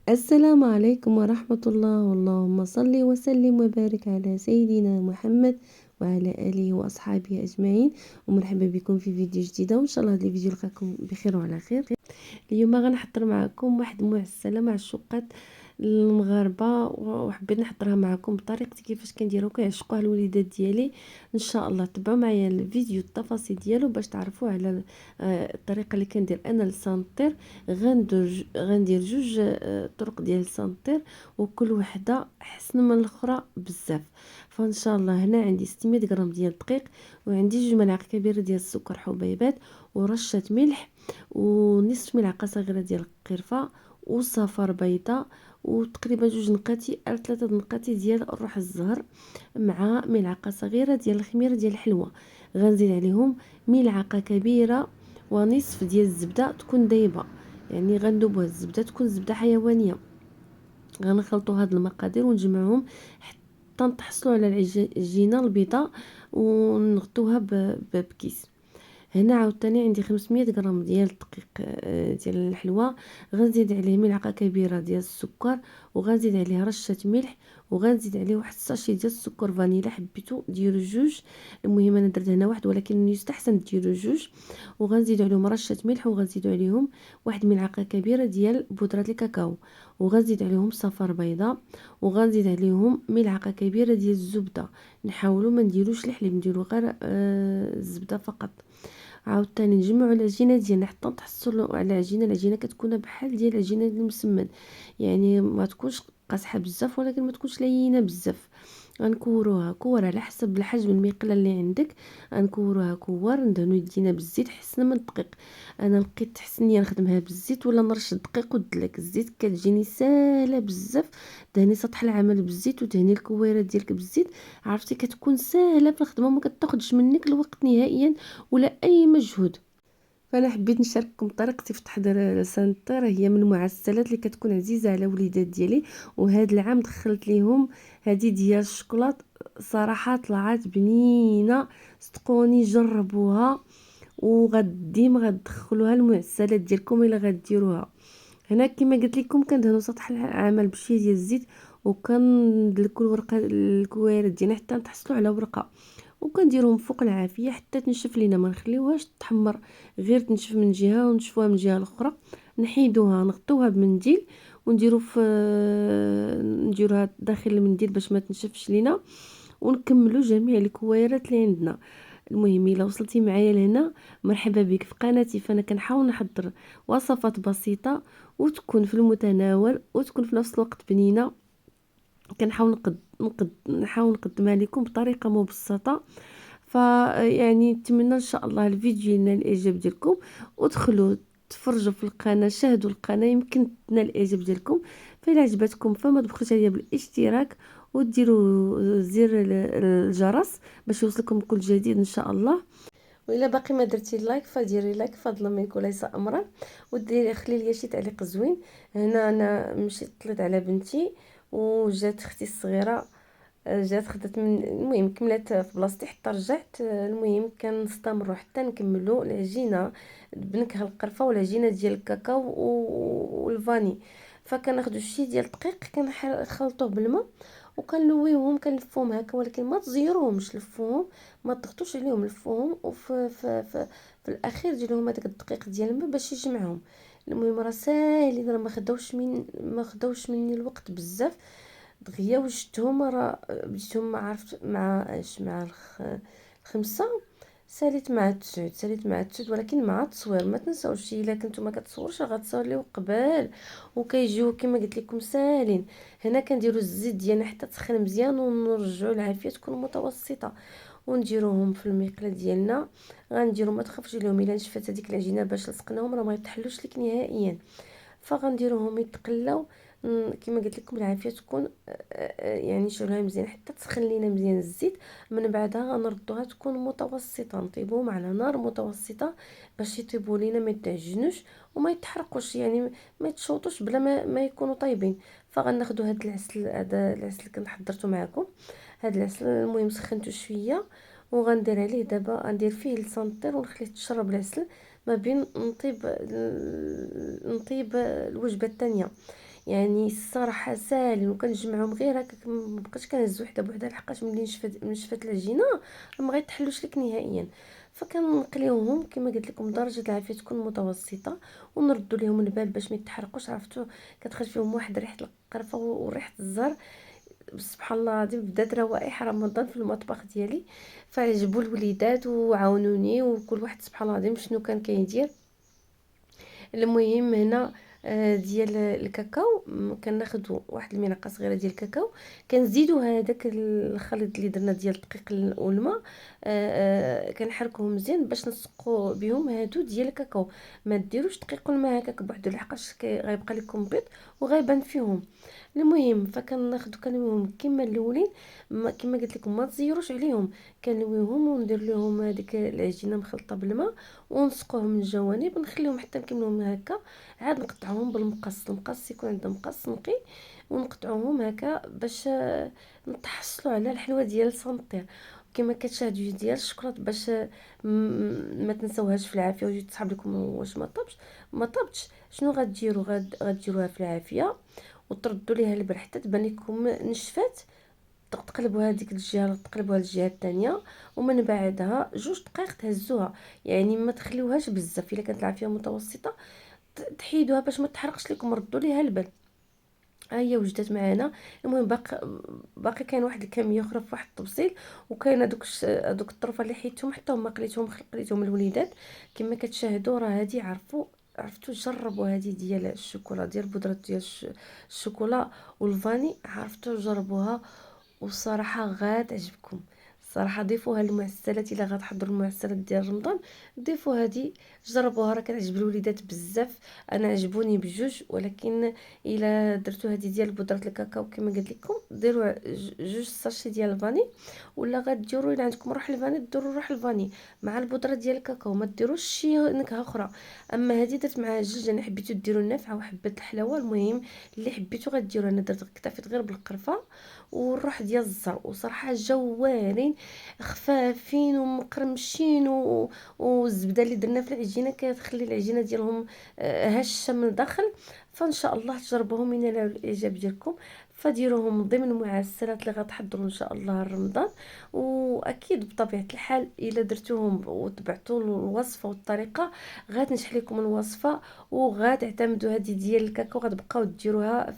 السلام عليكم ورحمة الله، اللهم صل وسلم وبارك على سيدنا محمد وعلى آله وأصحابه أجمعين. ومرحبا بكم في فيديو جديدة، وإن شاء الله هذا الفيديو يلقاكم بخير وعلى خير. اليوم غنحضر معكم واحد المعسلة معشوقات المغاربه، وحبيت نحضرها معكم بطريقتي كيفاش كنديرها وكيعشقوها الوليدات ديالي. ان شاء الله تبعوا معايا الفيديو التفاصيل ديالو باش تعرفوا على الطريقه اللي كندير انا للسانطير. غندير جوج طرق ديال السانطير، وكل وحده احسن من الاخرى بزاف. فان شاء الله هنا عندي 600 غرام ديال الدقيق، وعندي 2 ملعقه كبيره ديال السكر حبيبات، ورشه ملح، ونصف ملعقه صغيره ديال القرفه، وصفر بيضاء، وتقريبا 2 نقاتي أو 3 نقاتي ديال الروح الزهر، مع ملعقه صغيره ديال الخميره ديال الحلوه. غنزيد عليهم ملعقه كبيره ونصف ديال الزبده تكون دايبه، يعني غندوبوها الزبده تكون زبده حيوانيه. غنخلطوا هاد المقادير ونجمعهم حتى نتحصلوا على العجينه البيضاء، ونغطوها بكيس. هنا عاوتاني عندي 500 غرام ديال الدقيق ديال الحلوه. غنزيد عليه ملعقه كبيره ديال السكر، وغنزيد عليه رشه ملح، وغنزيد عليه واحد الساشي ديال السكر فانيلا. حبيتو ديروا جوج، المهم انا درت هنا واحد، ولكن يستحسن ديروا جوج. وغنزيد عليهم رشه ملح، وغنزيد عليهم واحد ملعقه كبيره ديال بودره الكاكاو، وغنزيد عليهم صفر بيضاء، وغنزيد عليهم ملعقه كبيره ديال الزبده. نحاولوا ما نديروش الحليب، نديروا غير الزبده فقط. عاوتاني نجمعوا العجينه ديالنا حتى نتحصلوا على العجينه كتكون بحال ديال العجينه المسمن، يعني ما تكونش قاصحه بزاف ولكن ما تكونش لينه بزاف. غنكوروها كور على حسب الحجم المقله اللي عندك. غنكوروها كور، ندهنوا يدينا بالزيت حسن من الدقيق. انا لقيت حسن ليا نخدمها بالزيت ولا نرش الدقيق والدلك. الزيت كتجيني ساهله بزاف. دهني سطح العمل بالزيت ودهني الكويرات ديالك بالزيت، عرفتي كتكون ساهله في الخدمه وما كتاخذش منك الوقت نهائيا ولا اي مجهود. فانا حبيت نشارككم طريقتي في تحضير السنتر. هي من المعسلات اللي كتكون عزيزه على وليدات ديالي، وهذا العام دخلت ليهم هذه ديال الشوكولات. صراحه طلعت بنينه، صدقوني جربوها وغديم غتدخلوها المعسلات ديالكم الا غديروها. هنا كما قلت لكم كندهنوا سطح العمل بشويه ديال الزيت، وكندلكوا الورقه الكويرات ديالنا حتى نتحصلوا على ورقه، وكنديرهم فوق العافيه حتى تنشف لينا، ما نخليوهاش تحمر، غير تنشف من جهه ونشفوها من الجهه الاخرى. نحيدوها نغطوها بمنديل، ونديروا في نديروها داخل المنديل باش ما تنشفش لينا، ونكملوا جميع الكويرات اللي عندنا. المهم الا وصلتي معايا لهنا مرحبا بك في قناتي. فانا كنحاول نحضر وصفات بسيطه وتكون في المتناول وتكون في نفس الوقت بنينه. كنحاول نحاول نقدمها لكم بطريقه مبسطه. فيعني نتمنى ان شاء الله الفيديو ينال الاعجاب ديالكم، ودخلوا تفرجوا في القناه، شاهدوا القناه، يمكن تنال الاعجاب ديالكم. فإلا عجبتكم فما تبخلوش عليا بالاشتراك، وديروا زر الجرس باش يوصلكم كل جديد ان شاء الله. والا باقي ما درتي لايك فديري لايك فضلا منك وليس امرا، وديري خلي لي شي تعليق زوين. هنا انا مشيت طليت على بنتي، وجات اختي الصغيره جات خدت من، المهم كملت في بلاصتي حتى رجعت. المهم كنستمروا حتى نكملوا العجينه بنكهه القرفه والعجينه ديال الكاكاو والفاني. فكناخذوا شي ديال الدقيق كنخلطوه بالماء، وكنلويوهم كنلفوهم هكا، ولكن ما تزيروهمش، لفوهم ما تضغطوش عليهم، لفوهم. في الاخير ديروا هذاك الدقيق ديال الماء باش يجمعهم. المهم راه ساهلين، راه ما خداوش مني الوقت بزاف. دغيا وجدتهم، راه بديتهم ما عرفت مع اش مع الخمسة، ساليت مع التسعود، ولكن مع التصوير ما تنساوش. الا كنتو ما كتصوروش غتصوريو قبل، وكيجيو كما قلت لكم ساهلين. هنا كنديروا الزيت ديالنا حتى تسخن مزيان، ونرجعوا العافيه تكون متوسطه، ونديروهم في المقله ديالنا. غنديروا ما تخافوش عليهم الا نشفت هذيك العجينه باش لصقناهم راه ما يطحلوش لك نهائيا. فغنديروهم يتقلاو. كما قلت لكم العافيه تكون يعني نشعلوها مزيان حتى تسخن لينا مزيان الزيت. من بعدها غنردوها تكون متوسطه، نطيبوهم على نار متوسطه باش يطيبوا لينا ما يتعجنوش وما يتحرقوش، يعني ما يتشوطوش بلا ما يكونوا طايبين. فغناخذوا هذا العسل اللي كنت حضرته معكم. هذا العسل المهم سخنته شويه، وغندير عليه دابا، غندير فيه السنتر ونخليه تشرب العسل ما بين نطيب الوجبه الثانيه. يعني الصراحه ساهلين، وكنجمعهم غير هكاك، مبقيتش كنهز وحده بوحده لحقاش ملي نشفت العجينه ما غيتحلوش لك نهائيا. فكنقليوهم كما قلت لكم درجه العافيه تكون متوسطه، ونردوا ليهم البال باش ما يتحرقوش. عرفتوا كتخرج فيهم واحد ريحه القرفه وريحه الزهر، سبحان الله العظيم بدات روائح رمضان في المطبخ ديالي. فعجبوا الوليدات وعاونوني، وكل واحد سبحان الله العظيم شنو كان كيدير. المهم هنا ديال الكاكاو، كناخذوا واحد الملعقه صغيره ديال الكاكاو، كنزيدوا هذاك الخليط اللي درنا ديال الدقيق والماء، كنحركوهم مزيان باش نسقوا بهم هادو ديال الكاكاو. ما ديروش دقيق والماء هكاك بوحدو لحقاش غيبقى لكم بيض وغيبان فيهم. المهم فكناخذوا كنلويهم كما الاولين، كما قلت لكم ما تزيروش عليهم، كنلويهم وندير لهم هذيك العجينه مخلطه بالماء، ونسقوهم من الجوانب ونخليهم حتى نكملوهم هكا. عاد نقطعوهم بالمقص، المقص يكون عندنا مقص نقي، ونقطعوهم هكا باش نتحصلوا على الحلوه ديال السنطير. كما كتشاهدوا فيديو ديال الشكلاط باش ما تنساوهاش في العافيه وتجي تصحاب لكم واش ما طابتش. شنو غديروا؟ غديروها في العافيه وتردوا ليها البر حتى تبان لكم نشفات. تقلبوا هذيك الجهه تقلبوها للجهه الثانيه، ومن بعدها 2 دقائق تهزوها. يعني ما تخليوهاش بزاف، الا كانت العافيه متوسطه تحيدوها باش ما تحرقش لكم، ردوا ليها البال. ها هي وجدت معنا. المهم باقي كاين واحد الكميه اخرى في واحد الطبسيل، وكاين هذوك الطرفه اللي حيدتهم حتى هما قليتهم الوليدات. كما كتشاهدوا راه هذه عرفتوا جربوا هذه ديال الشوكولا، ديال بودره ديال الشوكولا والفاني، عرفتوا جربوها وصراحه غاتعجبكم. الصراحه ضيفوها للمعسلات، الا غتحضروا المعسلات ديال رمضان ضيفوا هذه، جربوها راه كتعجب الوليدات بزاف. انا عجبوني بجوج، ولكن الا درتو هذه ديال بودره الكاكاو كما قلت لكم ديروا 2 ساشي ديال الفاني، ولا غديروا الا عندكم روح الفاني ديروا روح الفاني مع البودره ديال الكاكاو، ما ديروش شي نكهه اخرى. اما هذه درت معها 2، انا حبيتو ديروا النافعه وحبه الحلاوه. المهم اللي حبيتو غديروا، انا درت اكتفيت غير بالقرفه والروح ديال الزر، وصراحه جوالين خفافين ومقرمشين والزبده اللي درنا في العجينه كتخلي العجينه ديالهم هشه من الداخل. فان شاء الله تجربوهم ينالوا الاعجاب ديالكم. فديروهم ضمن المعسلات اللي غتحضروا ان شاء الله رمضان. واكيد بطبيعه الحال الا درتوهم وتبعتوا الوصفه والطريقه غتنجح لكم الوصفه، وغتعتمدوا هذه ديال الكاكاو غتبقاو ديروها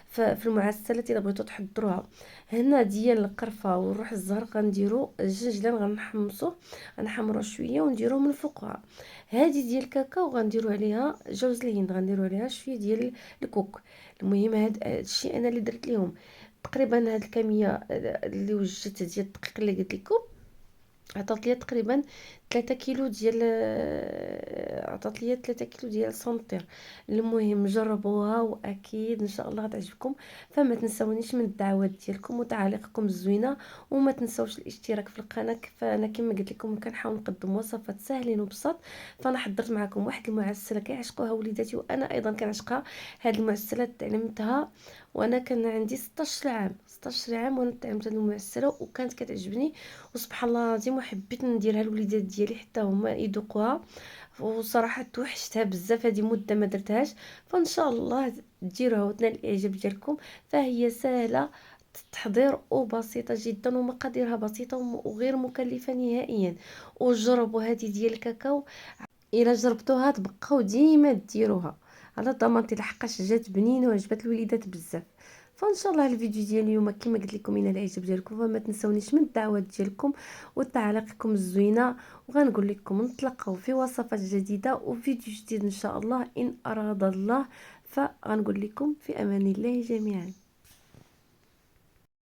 في المعسلات الا بغيتوا تحضروها. هنا ديال القرفه والروح الزهر غنديروا الجنجلان غنحمروه شويه ونديروه من فوقها. هذه ديال الكاكاو غنديروا عليها جوز الهند، غنديروا عليها شويه ديال الكوك. المهم هذا الشيء انا اللي درت لهم تقريبا هاد الكميه اللي وجدت ديال الدقيق اللي قلت لكم، عطات ليا تقريبا 3 كيلو ديال عطات ليا 3 كيلو ديال السنتير. المهم جربوها واكيد ان شاء الله غتعجبكم. فما تنساونيش من الدعوات ديالكم وتعاليقكم الزوينه، وما تنساوش الاشتراك في القناه. فانا كما قلت لكم كنحاول نقدم وصفات ساهلين وبساط. فانا حضرت معكم واحد المعسله كيعشقوها وليداتي وانا ايضا كنعشقها. هاد المعسلات تعلمتها وانا كان عندي 16 عام، 16 عام وانا تعلمت هاد المعسله وكانت كتعجبني، وسبحان الله العظيم وحبيت نديرها للوليدات ديالي حتى هما يذوقوها. وصراحه توحشتها بزاف، هذه مده ما درتهاش. فان شاء الله ديروها وتنال الاعجاب ديالكم. فهي سهله التحضير وبسيطه جدا، ومقاديرها بسيطه وغير مكلفه نهائيا. وجربوا هذه ديال الكاكاو، الا جربتوها تبقاو ديما ديروها على ضمانتي لحقاش جات بنينه وعجبت الوليدات بزاف. فان شاء الله الفيديو ديال اليوم كما قلت لكم الى الاعجاب ديالكم، فما تنسونيش من الدعوات ديالكم وتعاليقكم الزوينه. وغنقول لكم نتلاقاو في وصفات جديده وفيديو جديد ان شاء الله ان اراد الله. فغنقول لكم في امان الله جميعا.